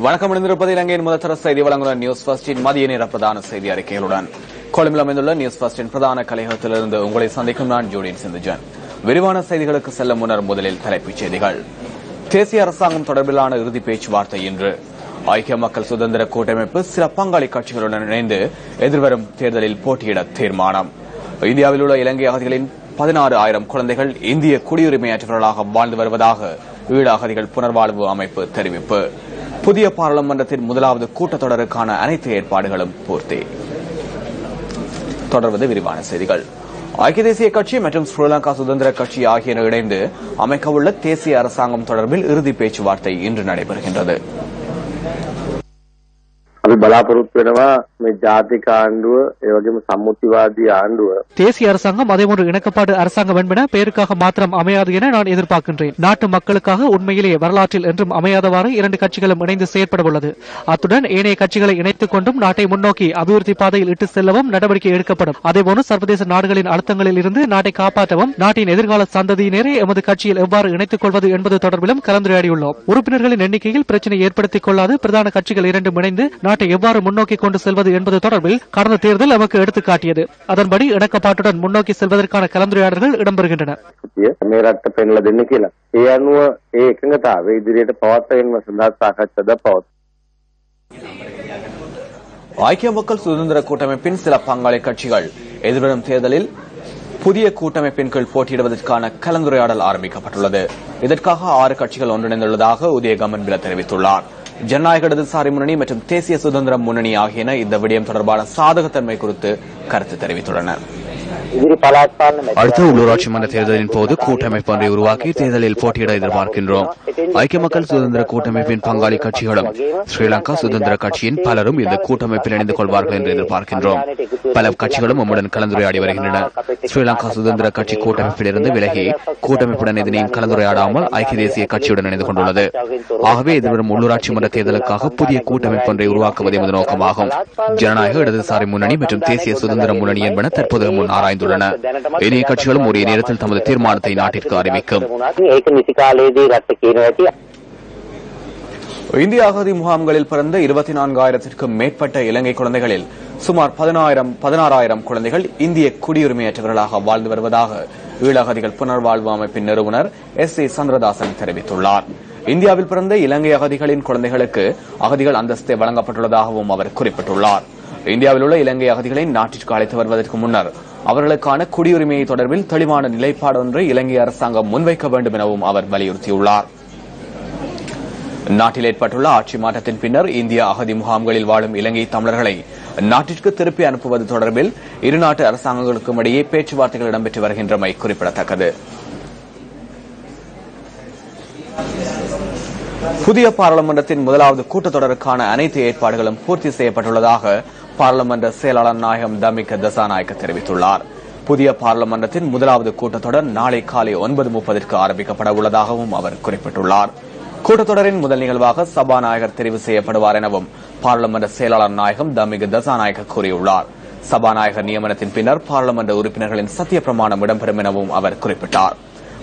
வணக்கம். இணைந்திருப்பது இலங்கையின் முதற்தர செய்தி வழங்குனர் நியூஸ் ஃபர்ஸ்டின் மதிய நேர பிரதான செய்தி அறிக்கைகளுடன் கொழும்பில் அமைந்துள்ள நியூஸ் ஃபர்ஸ்டின் பிரதான கலையகத்திலிருந்து உங்களை சந்திக்கும் நான் ஜூடியன் சிந்துஜன். விரிவான செய்திகளுக்கு செல்ல முன்னர் முதலில் தலைப்புச் செய்திகள். தேசிய அரசாங்கம் தொடர்பிலான இறுதி பேச்சுவார்த்தை இன்று. ஐக்கிய மக்கள் சுதந்திர கூட்டமைப்பு சில பங்காளி கட்சிகளுடன் இணைந்து எதிர்வரும் தேர்தலில் போட்டியிட தீர்மானம். இந்தியாவில் உள்ள இலங்கை அகதிகளின் 16,000 குழந்தைகள் இந்திய குடியுரிமையற்றவர்களாக வாழ்ந்து வருவதாக ஈழ அகதிகள் புனர்வாழ்வு அமைப்பு தெரிவிப்பு. புதிய பாராளுமன்றத்தின் முதலாவது கூட்டத்தொடருக்கான அனைத்து ஏற்பாடுகளும் பூர்த்தி. தொடர்வது விரிவான செய்திகள். ஐக்கிய தேசிய கட்சி மற்றும் ஸ்ரீலங்கா சுதந்திர கட்சி ஆகியன இணைந்து அமைக்கவுள்ள தேசிய அரசாங்கம் தொடர்பில் இறுதி பேச்சுவார்த்தை இன்று நடைபெறுகின்றது. தேசிய அரசாங்கம் அதேபோன்று இணக்கப்பாடு அரசாங்கம் என்பன பெயருக்காக மாத்திரம் அமையாது என நான் எதிர்பார்க்கின்றேன். நாட்டு மக்களுக்காக உண்மையிலேயே வரலாற்றில் என்றும் அமையாதவாறு இரண்டு கட்சிகளும் இணைந்து செயற்பட உள்ளது. அத்துடன் ஏனைய கட்சிகளை இணைத்துக் கொண்டும் நாட்டை முன்னோக்கி அபிவிருத்தி பாதையில் இட்டு செல்லவும் நடவடிக்கை எடுக்கப்படும். அதேபோன்று சர்வதேச நாடுகளின் அழுத்தங்களில் இருந்து நாட்டை காப்பாற்றவும் நாட்டின் எதிர்கால சந்ததியினரை எமது கட்சியில் எவ்வாறு இணைத்துக் கொள்வது என்பது தொடர்பிலும் கலந்துரையாடியுள்ளோம். உறுப்பினர்களின் எண்ணிக்கையில் பிரச்சனை ஏற்படுத்திக் கொள்ளாது பிரதான கட்சிகள் இரண்டும் இணைந்து நாட்டை எவ்வாறு முன்னோக்கி கொண்டு செல்வது என்பது தொடர்பில் கடந்த தேர்தல் நமக்கு எடுத்துக்காட்டியது. அதன்படி இணக்கப்பாட்டுடன் முன்னோக்கி செல்வதற்கான கலந்துரையாடல்கள் இடம்பெறுகின்றன. ஐக்கிய மக்கள் சுதந்திர கூட்டமைப்பின் சில பங்காளி கட்சிகள் எதிர்வரும் தேர்தலில் புதிய கூட்டமைப்பின் கீழ் போட்டியிடுவதற்கான கலந்துரையாடல் ஆரம்பிக்கப்பட்டுள்ளது. இதற்காக 6 கட்சிகள் ஒன்றிணைந்துள்ளதாக உதயகமன்பில தெரிவித்துள்ளார். ஜனநாயக இடதுசாரி முன்னணி மற்றும் தேசிய சுதந்திர முன்னணி ஆகியன இந்த விடயம் தொடர்பான சாதகத்தன்மை குறித்து கருத்து தெரிவித்துள்ளனர். அடுத்த உள்ளூராட்சி மன்ற தேர்தலின் போது கூட்டமைப்பு ஒன்றை உருவாக்கி தேர்தலில் போட்டியிட எதிர்பார்க்கின்றோம். ஐக்கிய மக்கள் சுதந்திர கூட்டமைப்பின் பங்காளி கட்சிகளும் ஸ்ரீலங்கா சுதந்திர கட்சியின் பலரும் இந்த கூட்டமைப்பில் இணைந்து கொள்வார்கள் என்று எதிர்பார்க்கின்றோம். பல கட்சிகளும் நம்முடன் கலந்துரையாடி வருகின்றனர். ஸ்ரீலங்கா சுதந்திர கட்சி கூட்டமைப்பிலிருந்து விலகி கூட்டமைப்புடன் எதனையும் கலந்துரையாடாமல் ஐக்கிய தேசிய கட்சியுடன் இணைந்து கொண்டுள்ளது. ஆகவே எதிர்வரும் உள்ளூராட்சி மன்ற தேர்தலுக்காக புதிய கூட்டமைப்பு ஒன்றை உருவாக்குவது எமது நோக்கமாகும். ஜனநாயக இடதுசாரி முன்னணி மற்றும் தேசிய சுதந்திர முன்னணி என்பன தற்போது முன் ஆராய்ந்துள்ளன. இணைய கட்சிகளும் ஒரே நேரத்தில் தமது தீர்மானத்தை நாட்டிற்கு அறிவிக்கும். இந்திய அகதி முகாம்களில் பிறந்த 24,000க்கும் மேற்பட்ட இலங்கை குழந்தைகளில் சுமார் 16,000 குழந்தைகள் இந்திய குடியுரிமையற்றவர்களாக வாழ்ந்து வருவதாக ஈழ அகதிகள் புனர்வாழ்வு அமைப்பின் நிறுவனர் S.A. சந்திரதாசன் தெரிவித்துள்ளார். இந்தியாவில் பிறந்த இலங்கை அகதிகளின் குழந்தைகளுக்கு அகதிகள் அந்தஸ்து வழங்கப்பட்டுள்ளதாகவும் அவர் குறிப்பிட்டுள்ளார். இந்தியாவில் உள்ள இலங்கை அகதிகளை நாட்டிற்கு அழைத்து வருவதற்கு முன்னர் அவர்களுக்கான குடியுரிமையை தொடர்பில் தெளிவான நிலைப்பாடு ஒன்றை இலங்கை அரசாங்கம் முன்வைக்க வேண்டும் எனவும் அவர் வலியுறுத்தியுள்ளார். நாட்டில் ஏற்பட்டுள்ள ஆட்சி மாற்றத்தின் பின்னர் இந்திய அகதி முகாம்களில் வாழும் இலங்கை தமிழர்களை நாட்டிற்கு திருப்பி அனுப்புவது தொடர்பில் இருநாட்டு அரசாங்கங்களுக்கும் இடையே பேச்சுவார்த்தைகள் இடம்பெற்று வருகின்றமை குறிப்பிடத்தக்கது. புதிய பாராளுமன்றத்தின் முதலாவது கூட்டத்தொடருக்கான அனைத்து ஏற்பாடுகளும் பூர்த்தி செய்யப்பட்டுள்ளதாக பாராளுமன்ற செயலாளர் நாயகம் தமிக தசாநாயக்க தெரிவித்துள்ளார். புதிய பாராளுமன்றத்தின் முதலாவது கூட்டத்தொடர் நாளை காலை 9:30 ஆரம்பிக்கப்பட உள்ளதாகவும் அவர் குறிப்பிட்டுள்ளார். கூட்டத்தொடரின் முதல் நிகழ்வாக சபாநாயகர் தெரிவு செய்யப்படுவார் எனவும் பாராளுமன்ற செயலாளர் நாயகம் தமிக தசாநாயக்க கூறியுள்ளார். சபாநாயகர் நியமனத்தின் பின்னர் பாராளுமன்ற உறுப்பினர்களின் சத்திய பிரமாணம் இடம்பெறும் எனவும் அவர் குறிப்பிட்டார்.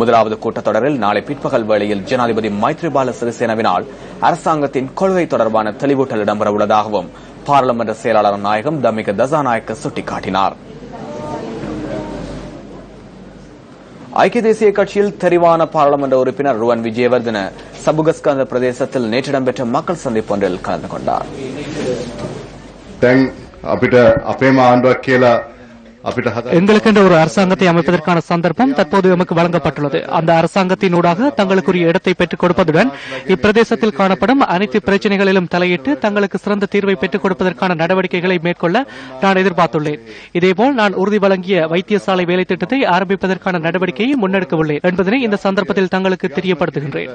முதலாவது கூட்டத்தொடரில் நாளை பிற்பகல் வேளையில் ஜனாதிபதி மைத்ரிபால சிறிசேனவினால் அரசாங்கத்தின் கொள்கை தொடர்பான தெளிவூட்டல் இடம்பெற உள்ளதாகவும் பாராளுமன்ற செயலாளர் நாயகம் தமிக தசாநாயக்க சுட்டிக்காட்டினார். ஐக்கிய தேசிய கட்சியில் தெரிவான பாராளுமன்ற உறுப்பினர் ருவன் விஜயவர்தன சபுகஸ்கந்த பிரதேசத்தில் நேற்று இடம்பெற்ற மக்கள் சந்திப்பு ஒன்றில் கலந்து கொண்டார். எங்களுக்கென்ற ஒரு அரசாங்கத்தை அமைப்பதற்கான சந்தர்ப்பம் தற்போது எமக்கு வழங்கப்பட்டுள்ளது. அந்த அரசாங்கத்தினூடாக தங்களுக்குரிய இடத்தை பெற்றுக் கொடுப்பதுடன் இப்பிரதேசத்தில் காணப்படும் அனைத்து பிரச்சனைகளிலும் தலையிட்டு தங்களுக்கு சிறந்த தீர்வை பெற்றுக் கொடுப்பதற்கான நடவடிக்கைகளை மேற்கொள்ள நான் எதிர்பார்த்துள்ளேன். இதேபோல் நான் உறுதி வழங்கிய வைத்தியசாலை வேலை திட்டத்தை ஆரம்பிப்பதற்கான நடவடிக்கையை முன்னெடுக்க உள்ளேன் என்பதனை இந்த சந்தர்ப்பத்தில் தங்களுக்கு தெரியப்படுத்துகின்றேன்.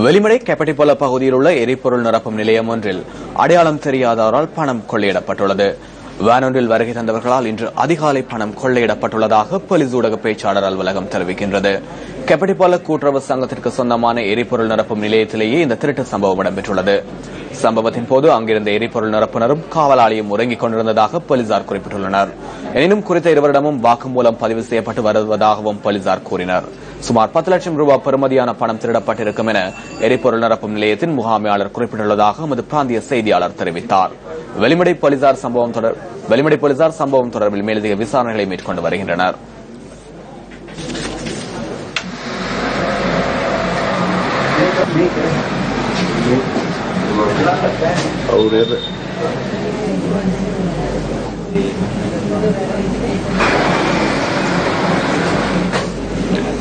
வெளிமடை கெப்பட்டிபொல பகுதியில் உள்ள எரிபொருள் நிரப்பும் நிலையம் ஒன்றில் அடையாளம் தெரியாதவரால் பணம் கொள்ளையிடப்பட்டுள்ளது. வேனொன்றில் வருகை தந்தவர்களால் இன்று அதிகாலை பணம் கொள்ளையிடப்பட்டுள்ளதாக போலீஸ் ஊடக பேச்சாளர் அலுவலகம் தெரிவிக்கின்றது. கெப்பட்டிபொல கூட்டுறவு சங்கத்திற்கு சொந்தமான எரிபொருள் நிரப்பும் நிலையத்திலேயே இந்த திருட்டு சம்பவம் இடம்பெற்றுள்ளது. சம்பவத்தின் போது அங்கிருந்த எரிபொருள் நிரப்புனரும் காவலாளியும் உறங்கிக் கொண்டிருந்ததாக போலீசார் குறிப்பிட்டுள்ளனர். எனினும் குறித்த இருவரிடமும் வாக்குமூலம் பதிவு செய்யப்பட்டு வருவதாகவும் போலீசார் கூறினர். சுமார் 10 லட்சம் ரூபாய் பெறுமதியான பணம் திருடப்பட்டிருக்கும் என எரிபொருள் நிரப்பும் நிலையத்தின் முகாமையாளர் குறிப்பிட்டுள்ளதாக எமது பிராந்திய செய்தியாளர் தெரிவித்தார். வெளிமடை போலீசார் சம்பவம் தொடர்பில் மேலதிக விசாரணைகளை மேற்கொண்டு வருகின்றனர்.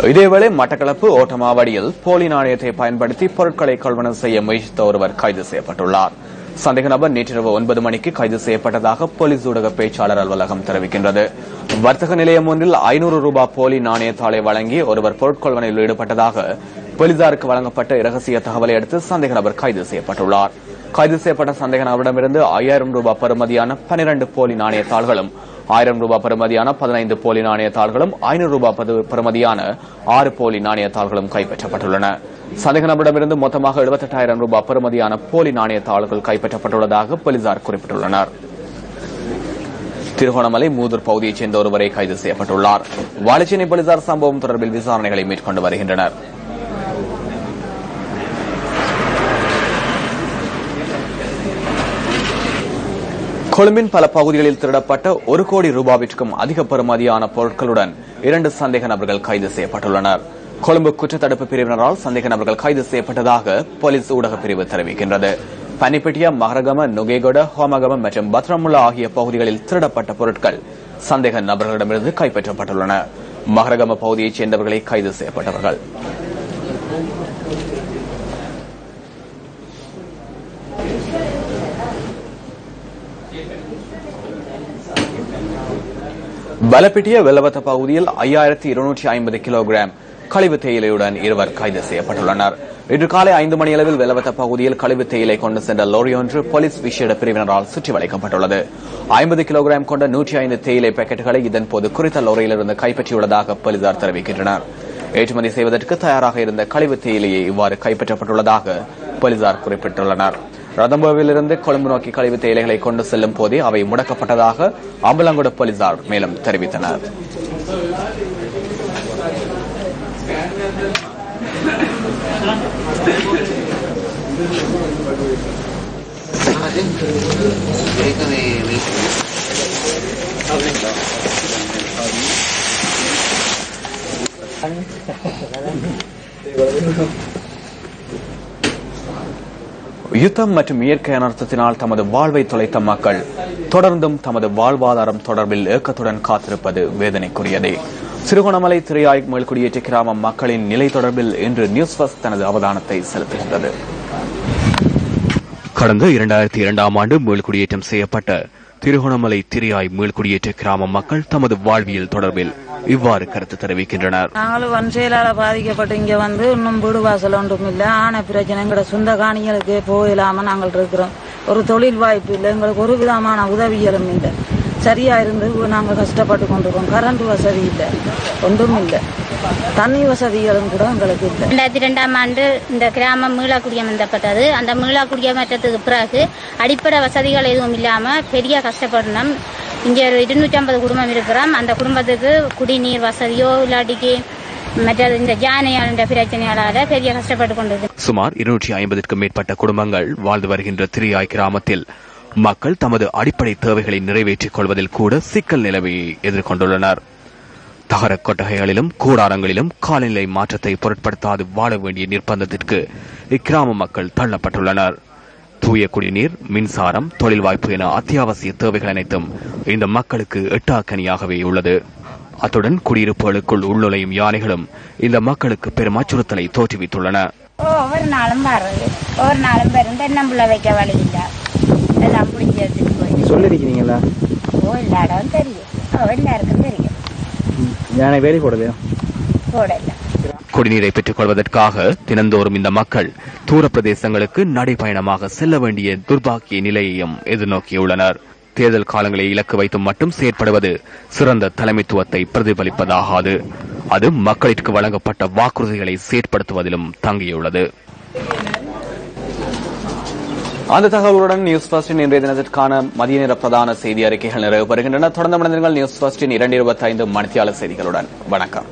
இதேவேளை மட்டக்களப்பு ஓட்டமாவடியில் போலி நாணயத்தை பயன்படுத்தி பொருட்களை கொள்வனவு செய்ய முயற்சித்த ஒருவர் கைது செய்யப்பட்டுள்ளார். சந்தேக நபர் நேற்றிரவு 9 மணிக்கு கைது செய்யப்பட்டதாக போலீஸ் ஊடக பேச்சாளர் அலுவலகம் தெரிவிக்கின்றது. வர்த்தக நிலையம் ஒன்றில் 500 ரூபாய் போலி நாணயத்தாளை வழங்கி ஒருவர் பொருட்கொள்வனில் ஈடுபட்டதாக போலீசாருக்கு வழங்கப்பட்ட இரகசிய தகவலை அடுத்து சந்தேக நபர் கைது செய்யப்பட்டுள்ளார். கைது செய்யப்பட்ட சந்தேக நபரிடமிருந்து 5000 ரூபாய் பெறுமதியான 12 போலி நாணயத்தாள்களும் 1000 ரூபாய் பெறுமதியான 15 போலி நாணயத்தாள்களும் 500 ரூபாய் பெறுமதியான 6 போலி நாணயத்தாள்களும் கைப்பற்றப்பட்டுள்ளன. சந்தேக நபரிடமிருந்து மொத்தமாக 78000 ரூபாய் பெறுமதியான போலி நாணயத்தாள்கள் கைப்பற்றப்பட்டுள்ளதாக போலீசார் குறிப்பிட்டுள்ளனர். திருகோணமலை மூதூர் பகுதியைச் சேர்ந்த ஒருவரை கைது செய்யப்பட்டுள்ளார். வாழைச்சேனை போலீசார் சம்பவம் தொடர்பில் விசாரணைகளை மேற்கொண்டு வருகின்றனர். கொழும்பின் பல பகுதிகளில் திருடப்பட்ட 1 கோடி ரூபாவிற்கும் அதிக பெறுமதியான பொருட்களுடன் 2 சந்தேக நபர்கள் கைது செய்யப்பட்டுள்ளனர். கொழும்பு குற்றத்தடுப்பு பிரிவினரால் சந்தேக நபர்கள் கைது செய்யப்பட்டதாக போலீஸ் ஊடக பிரிவு தெரிவிக்கின்றது. பனிப்பட்டியா, மகரகம, நுகேகொட, ஹோமகம மற்றும் பத்ரமுல்லா ஆகிய பகுதிகளில் திருடப்பட்ட பொருட்கள் சந்தேக நபர்களிடமிருந்து கைப்பற்றப்பட்டுள்ளன. மகரகம பகுதியைச் சேர்ந்தவர்களை கைது செய்யப்பட்டவர்கள். பலப்பிட்டிய வெள்ளவத்த பகுதியில் 5250 கிலோகிராம் கழிவு தேயிலையுடன் இருவர் கைது செய்யப்பட்டுள்ளனர். இன்று காலை 5 மணியளவில் வெள்ளவத்த பகுதியில் கழிவு தேயிலை கொண்டு சென்ற லோரி ஒன்று போலீஸ் விசேட பிரிவினரால் சுற்றி வளைக்கப்பட்டுள்ளது. 50 கிலோகிராம் கொண்ட 105 தேயிலை பாக்கெட்டுகளை இதன்போது குறித்த லோரியிலிருந்து கைப்பற்றியுள்ளதாக போலீசார் தெரிவிக்கின்றனர். ஏற்றுமதி செய்வதற்கு தயாராக இருந்த கழிவு தேயிலையை இவ்வாறு கைப்பற்றப்பட்டுள்ளதாக போலீசார் குறிப்பிட்டுள்ளனர். ரதம்புவிலிருந்து கொழும்பு நோக்கி கழிவு தேயிலைகளை கொண்டு செல்லும் போதே அவை முடக்கப்பட்டதாக அம்பலங்குட போலீசார் மேலும் தெரிவித்தனர். யுத்தம் மற்றும் இயற்கை அனர்த்தத்தினால் தமது வாழ்வை தொலைத்த மக்கள் தொடர்ந்தும் தமது வாழ்வாதாரம் தொடர்பில் ஏக்கத்துடன் காத்திருப்பது வேதனைக்குரியதே. திருகோணமலை திரையாய் மேல்குடியேற்ற கிராம மக்களின் நிலை தொடர்பில் இன்று நியூஸ் ஃபர்ஸ்ட் தனது அவதானத்தை செலுத்துகின்றது. கடந்த 2002ஆம் ஆண்டு மேல்குடியேற்றம் செய்யப்பட்ட திருகோணமலை திரையாய் மேல்குடியேற்ற கிராம மக்கள் தமது வாழ்வியல் தொடர்பில் இவ்வாறு கருத்து தெரிவிக்கின்றனர். நாங்களும் வன்செயலால பாதிக்கப்பட்டு இங்க வந்து இன்னும் வீடு வாசல் ஒன்றும் இல்லை. ஆன பிரச்சனை எங்களோட சொந்த காணிகளுக்கு போயிடாம நாங்கள் இருக்கிறோம். ஒரு தொழில் வாய்ப்பு இல்லை, எங்களுக்கு ஒரு விதமான உதவிகளும் இல்லை. சரியா இருந்து நாங்கள் கஷ்டப்பட்டு கொண்டிருக்கோம். கரண்ட் வசதி இல்லை, ஒன்றும் இல்லை. தண்ணி வசதிகளும் கூட எங்களுக்கு இல்லை. 2002ஆம் ஆண்டு இந்த கிராமம் மீளாக்குடியமர்த்தப்பட்டது. அந்த மீளாக்குடியமற்றத்துக்கு பிறகு அடிப்படை வசதிகள் எதுவும் இல்லாம பெரிய கஷ்டப்படணும். இங்கே 250 குடும்பம் இருக்கிறோம். அந்த குடும்பத்துக்கு குடிநீர் வசதியோ இல்லாட்டிக்கு மற்றது இந்த ஜானையாள பிரச்சனையாளர் பெரிய கஷ்டப்பட்டு கொண்டது. சுமார் 250க்கும் மேற்பட்ட குடும்பங்கள் வாழ்ந்து வருகின்ற திரையாய் கிராமத்தில் மக்கள் தமது அடிப்படை தேவைகளை நிறைவேற்றிக் கொள்வதில் கூட சிக்கல் நிலவையை எதிர்கொண்டுள்ளனர். தகர கொட்டகைகளிலும் கூடாரங்களிலும் காலநிலை மாற்றத்தை பொருட்படுத்தாது வாழ வேண்டிய நிர்பந்தத்திற்கு இக்கிராம மக்கள் தள்ளப்பட்டுள்ளனர். தூய குடிநீர், மின்சாரம், தொழில் வாய்ப்பு என அத்தியாவசிய தேவைகள் அனைத்தும் இந்த மக்களுக்கு எட்டாக்கனியாகவே உள்ளது. அத்துடன் குடியிருப்புகளுக்குள் உள்நுழையும் யானைகளும் இந்த மக்களுக்கு பெரும் அச்சுறுத்தலை தோற்றுவித்துள்ளன. ஒவ்வொரு நாளும் வர்றது, ஒவ்வொரு நாளும் வரும். தென்னம்புள்ள வைக்க வழி இல்லை, எல்லாம் பிடிச்சி போய் சொல்லிருக்கீங்களா? எல்லா இடம் தெரியும், எல்லாருக்கும் தெரியும். யானை வேலி போடலையா? போடல. குடிநீரை பெற்றுக் கொள்வதற்காக தினந்தோறும் இந்த மக்கள் தூர பிரதேசங்களுக்கு நடைபயணமாக செல்ல வேண்டிய துர்பாக்கிய நிலையையும் எதிர்நோக்கியுள்ளனர். தேர்தல் காலங்களை இலக்கு வைத்து மட்டும் செயற்படுவது சிறந்த தலைமைத்துவத்தை பிரதிபலிப்பதாகாது. அது மக்களிற்கு வழங்கப்பட்ட வாக்குறுதிகளை செயற்படுத்துவதிலும் தங்கியுள்ளது. அந்த தகவலுடன் நியூஸ் ஃபர்ஸ்டின் இன்றைய தினத்திற்கான மதிய நேர பிரதான செய்தி அறிக்கைகள் நிறைவு பெறுகின்றன. தொடர்ந்து மனிதர்கள் நியூஸ் ஃபர்ஸ்டின் 2:25 மணித்தியால செய்திகளுடன். வணக்கம்.